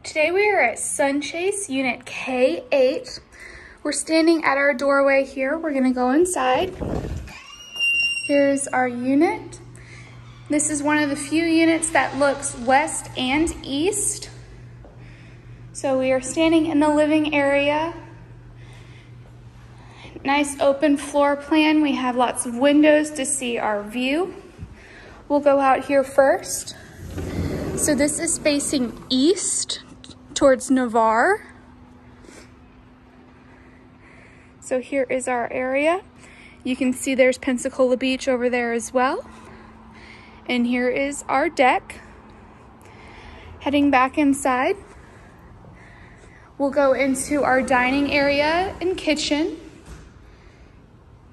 Today we are at Sunchase Unit K8. We're standing at our doorway here. We're gonna go inside. Here's our unit. This is one of the few units that looks west and east. So we are standing in the living area. Nice open floor plan. We have lots of windows to see our view. We'll go out here first. So this is facing east towards Navarre. So here is our area. You can see there's Pensacola Beach over there as well. And here is our deck. Heading back inside, we'll go into our dining area and kitchen.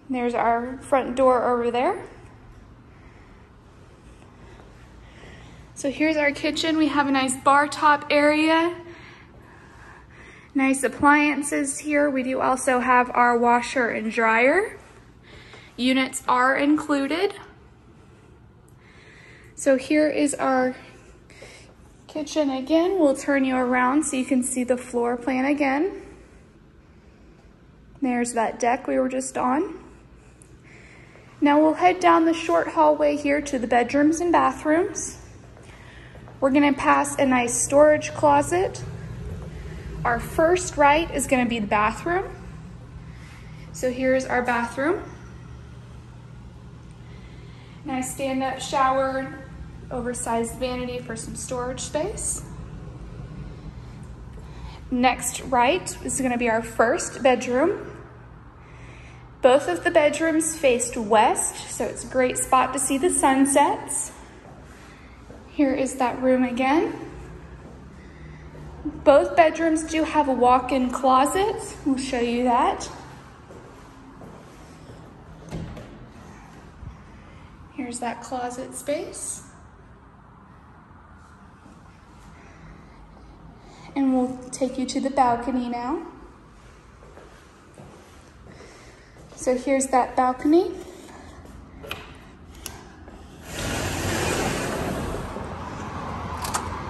There's our front door over there. So here's our kitchen. We have a nice bar top area. Nice appliances here. We do also have our washer and dryer. Units are included. So here is our kitchen again. We'll turn you around so you can see the floor plan again. There's that deck we were just on. Now we'll head down the short hallway here to the bedrooms and bathrooms. We're gonna pass a nice storage closet. Our first right is gonna be the bathroom. So here's our bathroom. Nice stand-up shower, oversized vanity for some storage space. Next right is gonna be our first bedroom. Both of the bedrooms faced west, so it's a great spot to see the sunsets. Here is that room again. Both bedrooms do have a walk-in closet. We'll show you that. Here's that closet space. And we'll take you to the balcony now. So here's that balcony.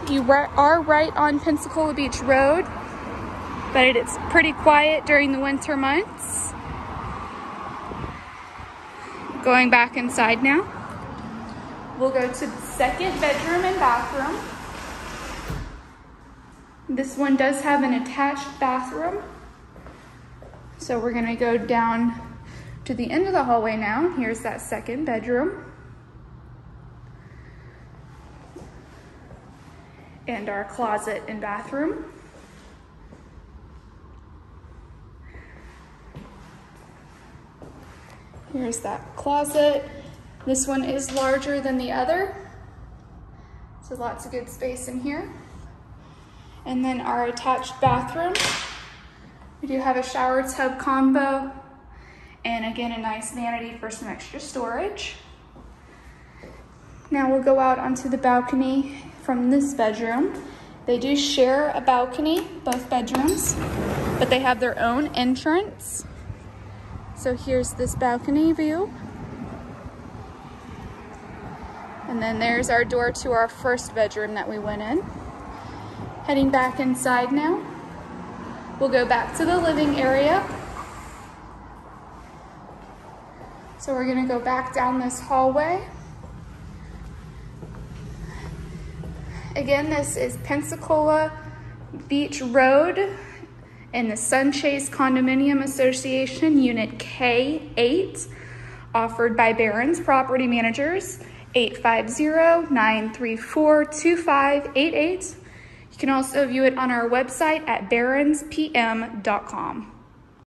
You are right on Pensacola Beach Road, but it's pretty quiet during the winter months. Going back inside now. We'll go to the second bedroom and bathroom. This one does have an attached bathroom. So we're gonna go down to the end of the hallway now. Here's that second bedroom. And our closet and bathroom. Here's that closet. This one is larger than the other. So lots of good space in here. And then our attached bathroom. We do have a shower tub combo. And again, a nice vanity for some extra storage. Now we'll go out onto the balcony from this bedroom. They do share a balcony, both bedrooms, but they have their own entrance. So here's this balcony view. And then there's our door to our first bedroom that we went in. Heading back inside now. We'll go back to the living area. So we're gonna go back down this hallway. Again, this is Pensacola Beach Road in the Sunchase Condominium Association, Unit K8, offered by Barron's Property Managers, 850-934-2588. You can also view it on our website at barronspm.com.